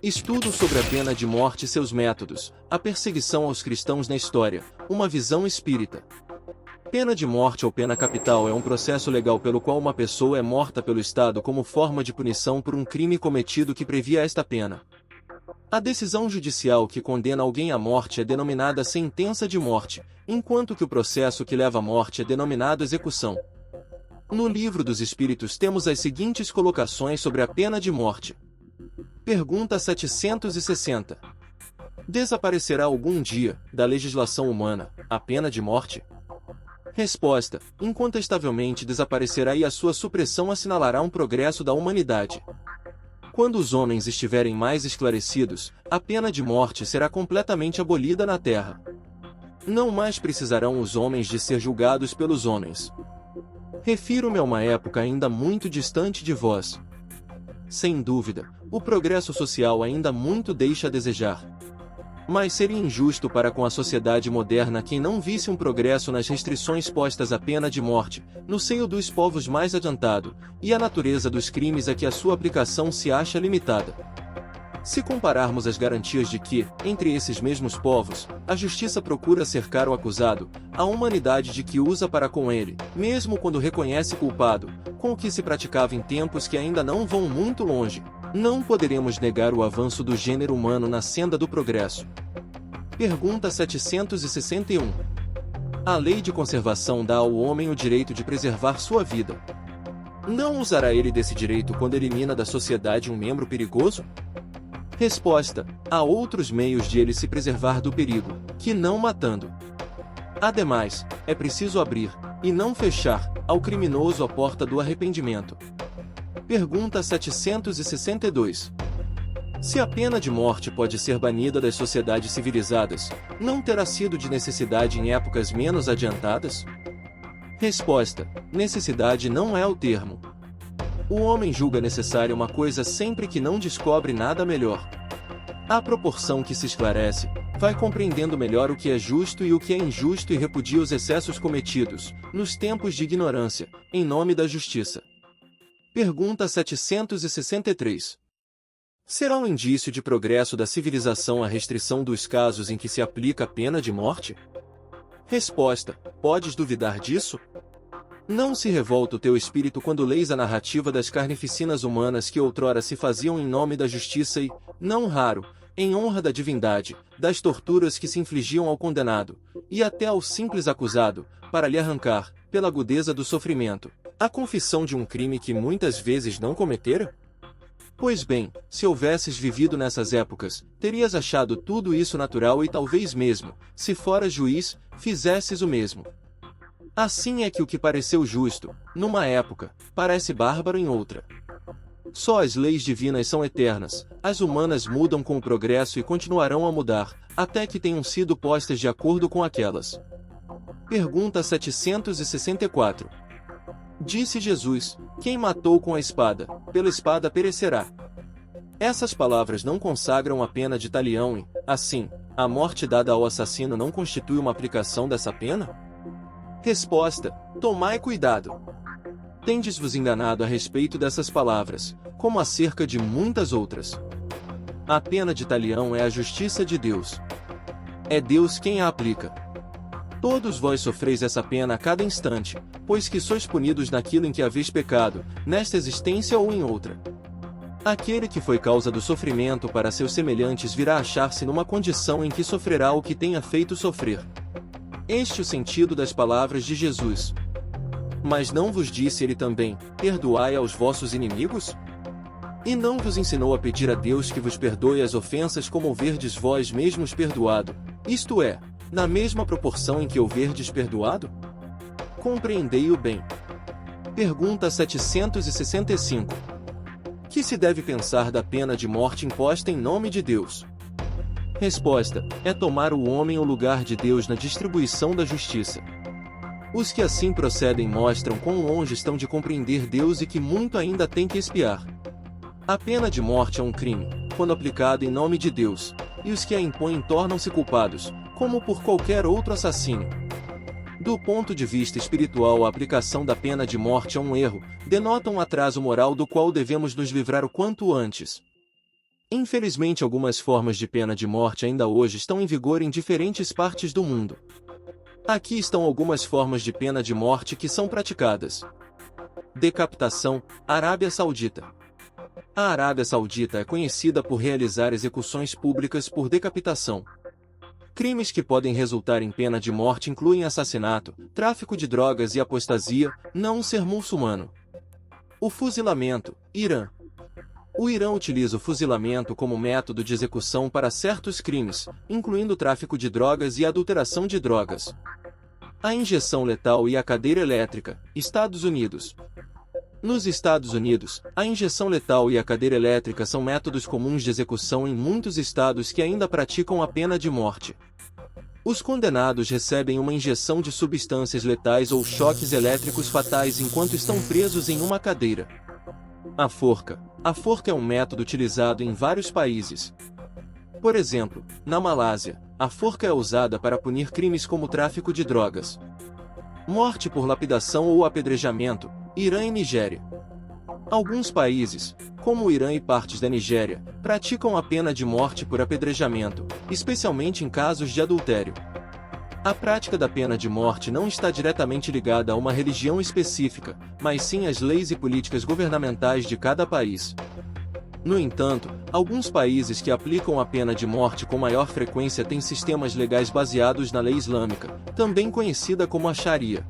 Estudo sobre a pena de morte e seus métodos, a perseguição aos cristãos na história, uma visão espírita. Pena de morte ou pena capital é um processo legal pelo qual uma pessoa é morta pelo Estado como forma de punição por um crime cometido que previa esta pena. A decisão judicial que condena alguém à morte é denominada sentença de morte, enquanto que o processo que leva à morte é denominado execução. No Livro dos Espíritos temos as seguintes colocações sobre a pena de morte. Pergunta 760. Desaparecerá algum dia, da legislação humana, a pena de morte? Resposta: incontestavelmente desaparecerá e a sua supressão assinalará um progresso da humanidade. Quando os homens estiverem mais esclarecidos, a pena de morte será completamente abolida na Terra. Não mais precisarão os homens de ser julgados pelos homens. Refiro-me a uma época ainda muito distante de vós. Sem dúvida, o progresso social ainda muito deixa a desejar. Mas seria injusto para com a sociedade moderna quem não visse um progresso nas restrições postas à pena de morte, no seio dos povos mais adiantados, e a natureza dos crimes a que a sua aplicação se acha limitada. Se compararmos as garantias de que, entre esses mesmos povos, a justiça procura cercar o acusado, a humanidade de que usa para com ele, mesmo quando reconhece culpado, com o que se praticava em tempos que ainda não vão muito longe, não poderemos negar o avanço do gênero humano na senda do progresso. Pergunta 761. A lei de conservação dá ao homem o direito de preservar sua vida. Não usará ele desse direito quando elimina da sociedade um membro perigoso? Resposta: há outros meios de ele se preservar do perigo, que não matando. Ademais, é preciso abrir, e não fechar, ao criminoso a porta do arrependimento. Pergunta 762. Se a pena de morte pode ser banida das sociedades civilizadas, não terá sido de necessidade em épocas menos adiantadas? Resposta: necessidade não é o termo. O homem julga necessária uma coisa sempre que não descobre nada melhor. À proporção que se esclarece, vai compreendendo melhor o que é justo e o que é injusto e repudia os excessos cometidos, nos tempos de ignorância, em nome da justiça. Pergunta 763. Será um indício de progresso da civilização a restrição dos casos em que se aplica a pena de morte? Resposta: podes duvidar disso? Não se revolta o teu espírito quando leis a narrativa das carnificinas humanas que outrora se faziam em nome da justiça e, não raro, em honra da divindade, das torturas que se infligiam ao condenado, e até ao simples acusado, para lhe arrancar, pela agudeza do sofrimento, a confissão de um crime que muitas vezes não cometera? Pois bem, se houvesses vivido nessas épocas, terias achado tudo isso natural e talvez mesmo, se foras juiz, fizesses o mesmo. Assim é que o que pareceu justo, numa época, parece bárbaro em outra. Só as leis divinas são eternas, as humanas mudam com o progresso e continuarão a mudar, até que tenham sido postas de acordo com aquelas. Pergunta 764. Disse Jesus: quem matou com a espada, pela espada perecerá. Essas palavras não consagram a pena de talião e, assim, a morte dada ao assassino não constitui uma aplicação dessa pena? Resposta: tomai cuidado. Tendes-vos enganado a respeito dessas palavras, como acerca de muitas outras. A pena de talião é a justiça de Deus. É Deus quem a aplica. Todos vós sofreis essa pena a cada instante, pois que sois punidos naquilo em que haveis pecado, nesta existência ou em outra. Aquele que foi causa do sofrimento para seus semelhantes virá achar-se numa condição em que sofrerá o que tenha feito sofrer. Este é o sentido das palavras de Jesus. Mas não vos disse ele também: perdoai aos vossos inimigos? E não vos ensinou a pedir a Deus que vos perdoe as ofensas como houverdes vós mesmos perdoado, isto é, na mesma proporção em que houverdes perdoado? Compreendei-o bem. Pergunta 765. Que se deve pensar da pena de morte imposta em nome de Deus? Resposta: é tomar o homem o lugar de Deus na distribuição da justiça. Os que assim procedem mostram quão longe estão de compreender Deus e que muito ainda têm que expiar. A pena de morte é um crime, quando aplicado em nome de Deus, e os que a impõem tornam-se culpados, como por qualquer outro assassínio. Do ponto de vista espiritual, a aplicação da pena de morte é um erro, denota um atraso moral do qual devemos nos livrar o quanto antes. Infelizmente, algumas formas de pena de morte ainda hoje estão em vigor em diferentes partes do mundo. Aqui estão algumas formas de pena de morte que são praticadas. Decapitação, Arábia Saudita. A Arábia Saudita é conhecida por realizar execuções públicas por decapitação. Crimes que podem resultar em pena de morte incluem assassinato, tráfico de drogas e apostasia, não ser muçulmano. O fuzilamento, Irã. O Irã utiliza o fuzilamento como método de execução para certos crimes, incluindo o tráfico de drogas e adulteração de drogas. A injeção letal e a cadeira elétrica, Estados Unidos. Nos Estados Unidos, a injeção letal e a cadeira elétrica são métodos comuns de execução em muitos estados que ainda praticam a pena de morte. Os condenados recebem uma injeção de substâncias letais ou choques elétricos fatais enquanto estão presos em uma cadeira. A forca. A forca é um método utilizado em vários países. Por exemplo, na Malásia, a forca é usada para punir crimes como tráfico de drogas. Morte por lapidação ou apedrejamento, Irã e Nigéria. Alguns países, como o Irã e partes da Nigéria, praticam a pena de morte por apedrejamento, especialmente em casos de adultério. A prática da pena de morte não está diretamente ligada a uma religião específica, mas sim às leis e políticas governamentais de cada país. No entanto, alguns países que aplicam a pena de morte com maior frequência têm sistemas legais baseados na lei islâmica, também conhecida como a Sharia.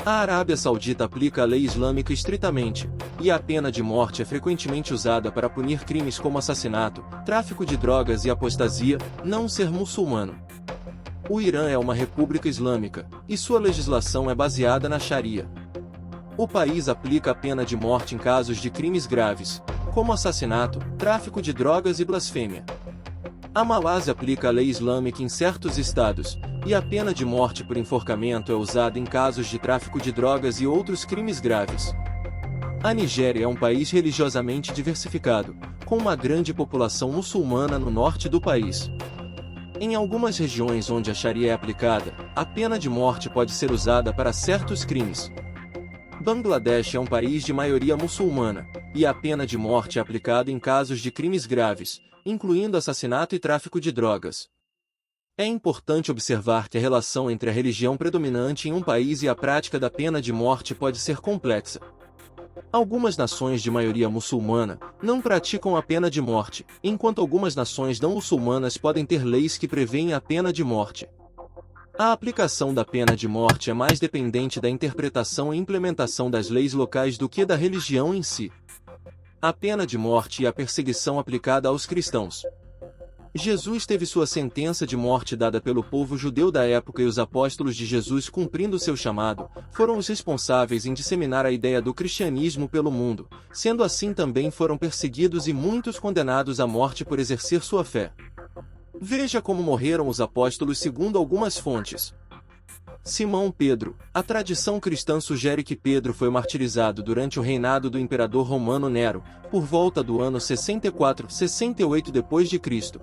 A Arábia Saudita aplica a lei islâmica estritamente, e a pena de morte é frequentemente usada para punir crimes como assassinato, tráfico de drogas e apostasia, não ser muçulmano. O Irã é uma república islâmica, e sua legislação é baseada na Sharia. O país aplica a pena de morte em casos de crimes graves, como assassinato, tráfico de drogas e blasfêmia. A Malásia aplica a lei islâmica em certos estados, e a pena de morte por enforcamento é usada em casos de tráfico de drogas e outros crimes graves. A Nigéria é um país religiosamente diversificado, com uma grande população muçulmana no norte do país. Em algumas regiões onde a Sharia é aplicada, a pena de morte pode ser usada para certos crimes. Bangladesh é um país de maioria muçulmana, e a pena de morte é aplicada em casos de crimes graves, incluindo assassinato e tráfico de drogas. É importante observar que a relação entre a religião predominante em um país e a prática da pena de morte pode ser complexa. Algumas nações de maioria muçulmana não praticam a pena de morte, enquanto algumas nações não muçulmanas podem ter leis que prevêem a pena de morte. A aplicação da pena de morte é mais dependente da interpretação e implementação das leis locais do que da religião em si. A pena de morte e a perseguição aplicada aos cristãos. Jesus teve sua sentença de morte dada pelo povo judeu da época e os apóstolos de Jesus, cumprindo seu chamado, foram os responsáveis em disseminar a ideia do cristianismo pelo mundo, sendo assim também foram perseguidos e muitos condenados à morte por exercer sua fé. Veja como morreram os apóstolos segundo algumas fontes. Simão Pedro. A tradição cristã sugere que Pedro foi martirizado durante o reinado do imperador romano Nero, por volta do ano 64-68 d.C.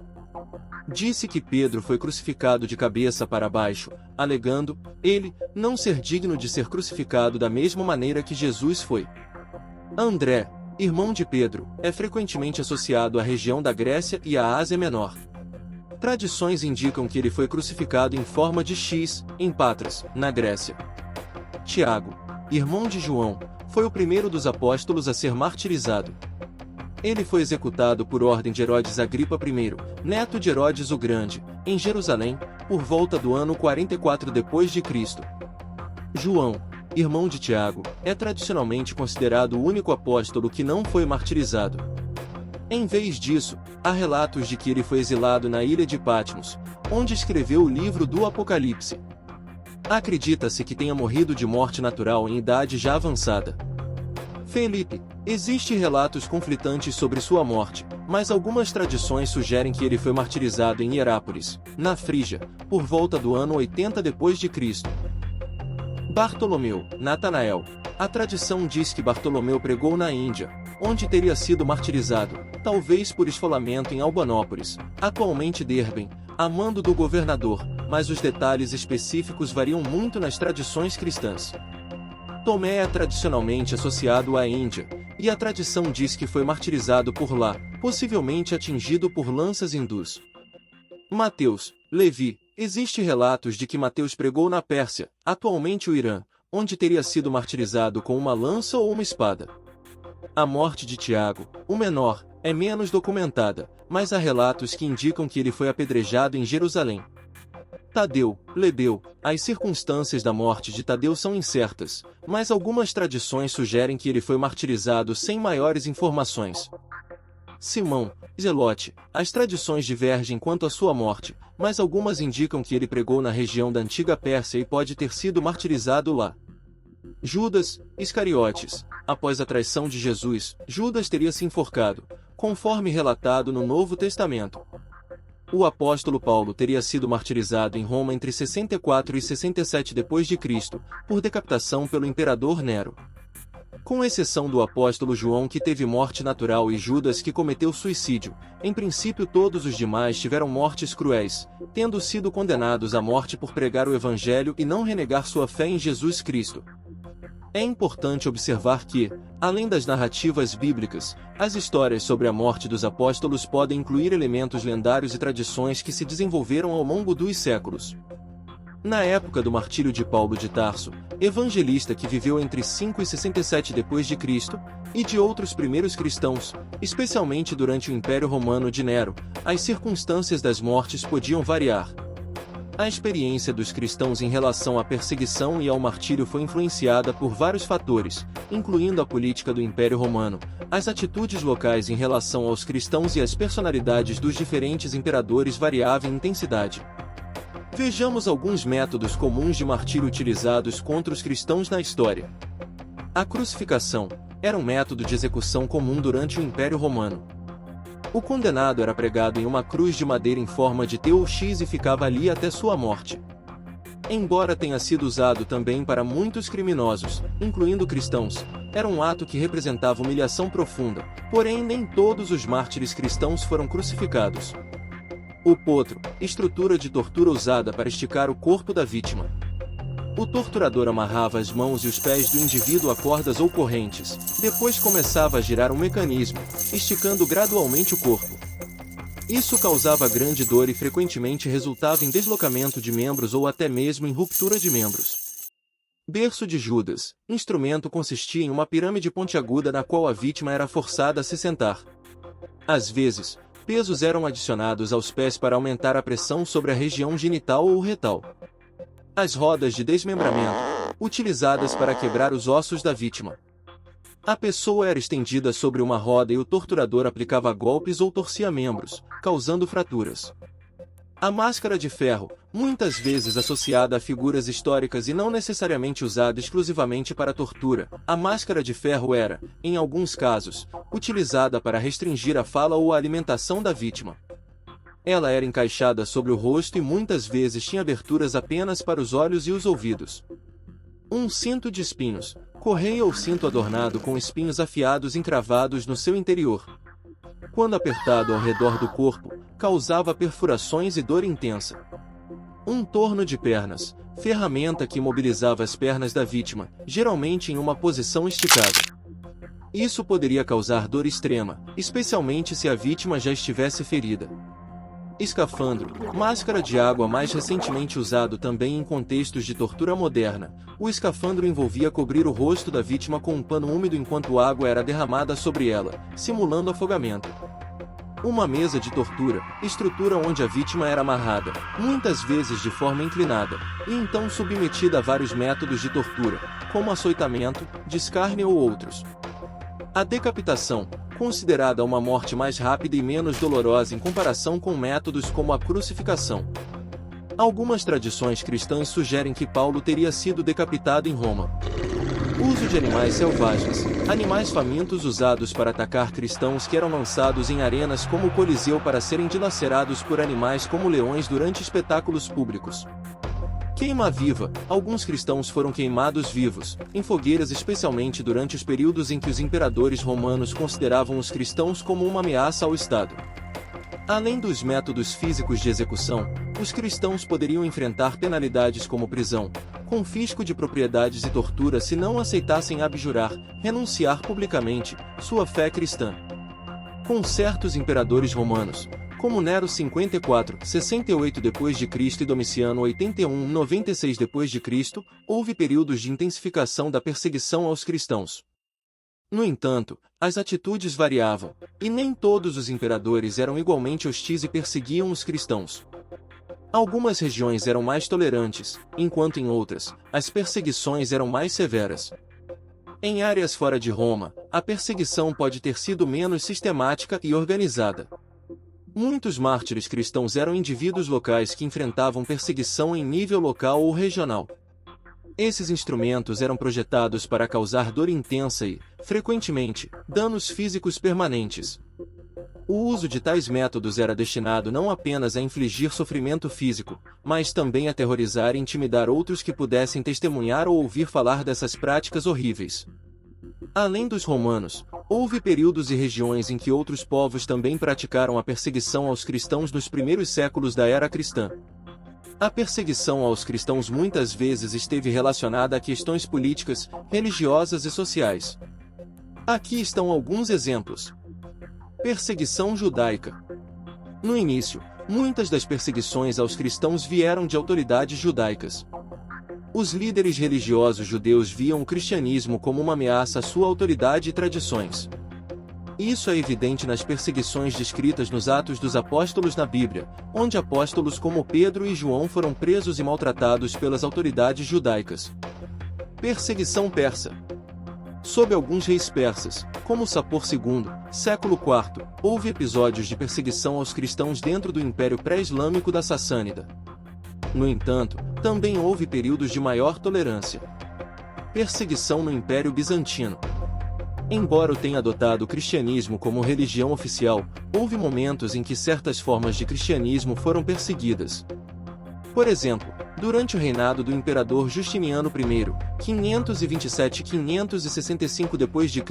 Disse que Pedro foi crucificado de cabeça para baixo, alegando, ele, não ser digno de ser crucificado da mesma maneira que Jesus foi. André, irmão de Pedro, é frequentemente associado à região da Grécia e à Ásia Menor. Tradições indicam que ele foi crucificado em forma de X, em Patras, na Grécia. Tiago, irmão de João, foi o primeiro dos apóstolos a ser martirizado. Ele foi executado por ordem de Herodes Agripa I, neto de Herodes o Grande, em Jerusalém, por volta do ano 44 d.C. João, irmão de Tiago, é tradicionalmente considerado o único apóstolo que não foi martirizado. Em vez disso, há relatos de que ele foi exilado na ilha de Patmos, onde escreveu o livro do Apocalipse. Acredita-se que tenha morrido de morte natural em idade já avançada. Felipe, existem relatos conflitantes sobre sua morte, mas algumas tradições sugerem que ele foi martirizado em Hierápolis, na Frígia, por volta do ano 80 d.C. Bartolomeu, Natanael. A tradição diz que Bartolomeu pregou na Índia, onde teria sido martirizado, talvez por esfolamento em Albanópolis, atualmente Derben, a mando do governador, mas os detalhes específicos variam muito nas tradições cristãs. Tomé é tradicionalmente associado à Índia, e a tradição diz que foi martirizado por lá, possivelmente atingido por lanças hindus. Mateus, Levi, existe relatos de que Mateus pregou na Pérsia, atualmente o Irã, onde teria sido martirizado com uma lança ou uma espada. A morte de Tiago, o menor, é menos documentada, mas há relatos que indicam que ele foi apedrejado em Jerusalém. Tadeu, Lebeu, as circunstâncias da morte de Tadeu são incertas, mas algumas tradições sugerem que ele foi martirizado sem maiores informações. Simão, Zelote, as tradições divergem quanto à sua morte, mas algumas indicam que ele pregou na região da antiga Pérsia e pode ter sido martirizado lá. Judas, Iscariotes, após a traição de Jesus, Judas teria se enforcado, conforme relatado no Novo Testamento. O apóstolo Paulo teria sido martirizado em Roma entre 64 e 67 d.C., por decapitação pelo imperador Nero. Com exceção do apóstolo João, que teve morte natural, e Judas, que cometeu suicídio, em princípio todos os demais tiveram mortes cruéis, tendo sido condenados à morte por pregar o Evangelho e não renegar sua fé em Jesus Cristo. É importante observar que, além das narrativas bíblicas, as histórias sobre a morte dos apóstolos podem incluir elementos lendários e tradições que se desenvolveram ao longo dos séculos. Na época do martírio de Paulo de Tarso, evangelista que viveu entre 5 e 67 d.C., e de outros primeiros cristãos, especialmente durante o Império Romano de Nero, as circunstâncias das mortes podiam variar. A experiência dos cristãos em relação à perseguição e ao martírio foi influenciada por vários fatores, incluindo a política do Império Romano, as atitudes locais em relação aos cristãos e as personalidades dos diferentes imperadores variavam em intensidade. Vejamos alguns métodos comuns de martírio utilizados contra os cristãos na história. A crucificação era um método de execução comum durante o Império Romano. O condenado era pregado em uma cruz de madeira em forma de T ou X e ficava ali até sua morte. Embora tenha sido usado também para muitos criminosos, incluindo cristãos, era um ato que representava humilhação profunda, porém nem todos os mártires cristãos foram crucificados. O potro, estrutura de tortura usada para esticar o corpo da vítima. O torturador amarrava as mãos e os pés do indivíduo a cordas ou correntes, depois começava a girar um mecanismo, esticando gradualmente o corpo. Isso causava grande dor e frequentemente resultava em deslocamento de membros ou até mesmo em ruptura de membros. Berço de Judas. Instrumento consistia em uma pirâmide pontiaguda na qual a vítima era forçada a se sentar. Às vezes, pesos eram adicionados aos pés para aumentar a pressão sobre a região genital ou retal. As rodas de desmembramento, utilizadas para quebrar os ossos da vítima. A pessoa era estendida sobre uma roda e o torturador aplicava golpes ou torcia membros, causando fraturas. A máscara de ferro, muitas vezes associada a figuras históricas e não necessariamente usada exclusivamente para tortura, a máscara de ferro era, em alguns casos, utilizada para restringir a fala ou a alimentação da vítima. Ela era encaixada sobre o rosto e muitas vezes tinha aberturas apenas para os olhos e os ouvidos. Um cinto de espinhos, correia ou cinto adornado com espinhos afiados encravados no seu interior. Quando apertado ao redor do corpo, causava perfurações e dor intensa. Um torno de pernas, ferramenta que mobilizava as pernas da vítima, geralmente em uma posição esticada. Isso poderia causar dor extrema, especialmente se a vítima já estivesse ferida. Escafandro, máscara de água mais recentemente usado também em contextos de tortura moderna. O escafandro envolvia cobrir o rosto da vítima com um pano úmido enquanto água era derramada sobre ela, simulando afogamento. Uma mesa de tortura, estrutura onde a vítima era amarrada, muitas vezes de forma inclinada, e então submetida a vários métodos de tortura, como açoitamento, descarne ou outros. A decapitação, considerada uma morte mais rápida e menos dolorosa em comparação com métodos como a crucificação. Algumas tradições cristãs sugerem que Paulo teria sido decapitado em Roma. Uso de animais selvagens, animais famintos usados para atacar cristãos que eram lançados em arenas como o Coliseu para serem dilacerados por animais como leões durante espetáculos públicos. Queima viva. Alguns cristãos foram queimados vivos, em fogueiras especialmente durante os períodos em que os imperadores romanos consideravam os cristãos como uma ameaça ao Estado. Além dos métodos físicos de execução, os cristãos poderiam enfrentar penalidades como prisão, confisco de propriedades e tortura se não aceitassem abjurar, renunciar publicamente, sua fé cristã. Com certos imperadores romanos, como Nero 54, 68 d.C. e Domiciano 81, 96 d.C., houve períodos de intensificação da perseguição aos cristãos. No entanto, as atitudes variavam, e nem todos os imperadores eram igualmente hostis e perseguiam os cristãos. Algumas regiões eram mais tolerantes, enquanto em outras, as perseguições eram mais severas. Em áreas fora de Roma, a perseguição pode ter sido menos sistemática e organizada. Muitos mártires cristãos eram indivíduos locais que enfrentavam perseguição em nível local ou regional. Esses instrumentos eram projetados para causar dor intensa e, frequentemente, danos físicos permanentes. O uso de tais métodos era destinado não apenas a infligir sofrimento físico, mas também a aterrorizar e intimidar outros que pudessem testemunhar ou ouvir falar dessas práticas horríveis. Além dos romanos, houve períodos e regiões em que outros povos também praticaram a perseguição aos cristãos nos primeiros séculos da era cristã. A perseguição aos cristãos muitas vezes esteve relacionada a questões políticas, religiosas e sociais. Aqui estão alguns exemplos. Perseguição judaica. No início, muitas das perseguições aos cristãos vieram de autoridades judaicas. Os líderes religiosos judeus viam o cristianismo como uma ameaça à sua autoridade e tradições. Isso é evidente nas perseguições descritas nos Atos dos Apóstolos na Bíblia, onde apóstolos como Pedro e João foram presos e maltratados pelas autoridades judaicas. Perseguição persa. Sob alguns reis persas, como Sapor II, século IV, houve episódios de perseguição aos cristãos dentro do Império Pré-Islâmico da Sassânida. No entanto, também houve períodos de maior tolerância. Perseguição no Império Bizantino. Embora tenha adotado o cristianismo como religião oficial, houve momentos em que certas formas de cristianismo foram perseguidas. Por exemplo, durante o reinado do imperador Justiniano I, 527-565 d.C.,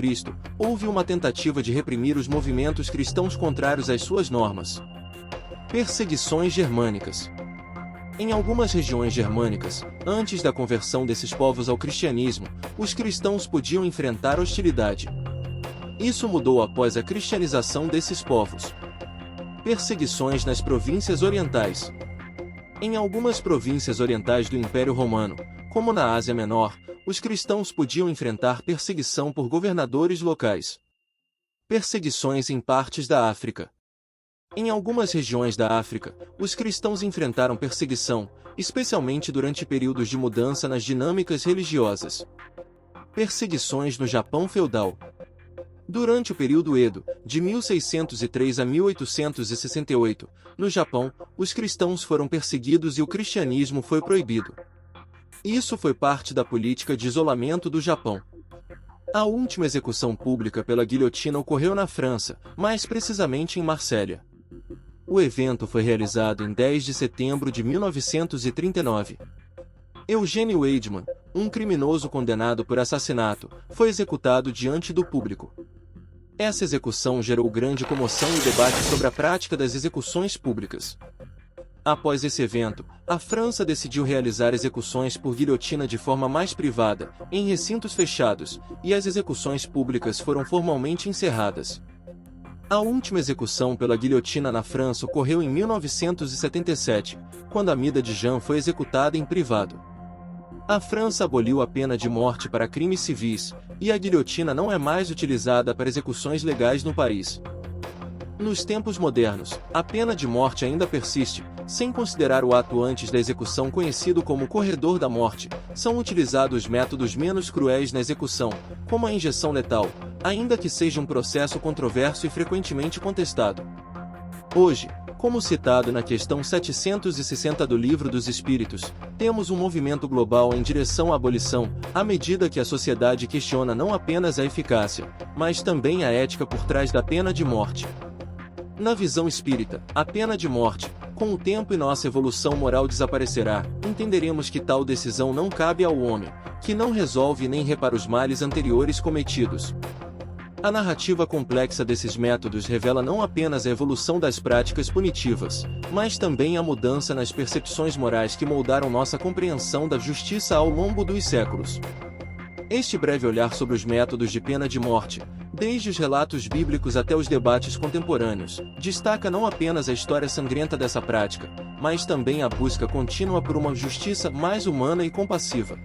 houve uma tentativa de reprimir os movimentos cristãos contrários às suas normas. Perseguições germânicas. Em algumas regiões germânicas, antes da conversão desses povos ao cristianismo, os cristãos podiam enfrentar hostilidade. Isso mudou após a cristianização desses povos. Perseguições nas províncias orientais. Em algumas províncias orientais do Império Romano, como na Ásia Menor, os cristãos podiam enfrentar perseguição por governadores locais. Perseguições em partes da África. Em algumas regiões da África, os cristãos enfrentaram perseguição, especialmente durante períodos de mudança nas dinâmicas religiosas. Perseguições no Japão feudal. Durante o período Edo, de 1603 a 1868, no Japão, os cristãos foram perseguidos e o cristianismo foi proibido. Isso foi parte da política de isolamento do Japão. A última execução pública pela guilhotina ocorreu na França, mais precisamente em Marsella. O evento foi realizado em 10 de setembro de 1939. Eugene Weidmann, um criminoso condenado por assassinato, foi executado diante do público. Essa execução gerou grande comoção e debate sobre a prática das execuções públicas. Após esse evento, a França decidiu realizar execuções por guilhotina de forma mais privada, em recintos fechados, e as execuções públicas foram formalmente encerradas. A última execução pela guilhotina na França ocorreu em 1977, quando Amida de Jean foi executada em privado. A França aboliu a pena de morte para crimes civis, e a guilhotina não é mais utilizada para execuções legais no país. Nos tempos modernos, a pena de morte ainda persiste, sem considerar o ato antes da execução conhecido como corredor da morte. São utilizados métodos menos cruéis na execução, como a injeção letal, ainda que seja um processo controverso e frequentemente contestado. Hoje, como citado na questão 760 do Livro dos Espíritos, temos um movimento global em direção à abolição, à medida que a sociedade questiona não apenas a eficácia, mas também a ética por trás da pena de morte. Na visão espírita, a pena de morte, com o tempo e nossa evolução moral desaparecerá, entenderemos que tal decisão não cabe ao homem, que não resolve nem repara os males anteriores cometidos. A narrativa complexa desses métodos revela não apenas a evolução das práticas punitivas, mas também a mudança nas percepções morais que moldaram nossa compreensão da justiça ao longo dos séculos. Este breve olhar sobre os métodos de pena de morte, desde os relatos bíblicos até os debates contemporâneos, destaca não apenas a história sangrenta dessa prática, mas também a busca contínua por uma justiça mais humana e compassiva.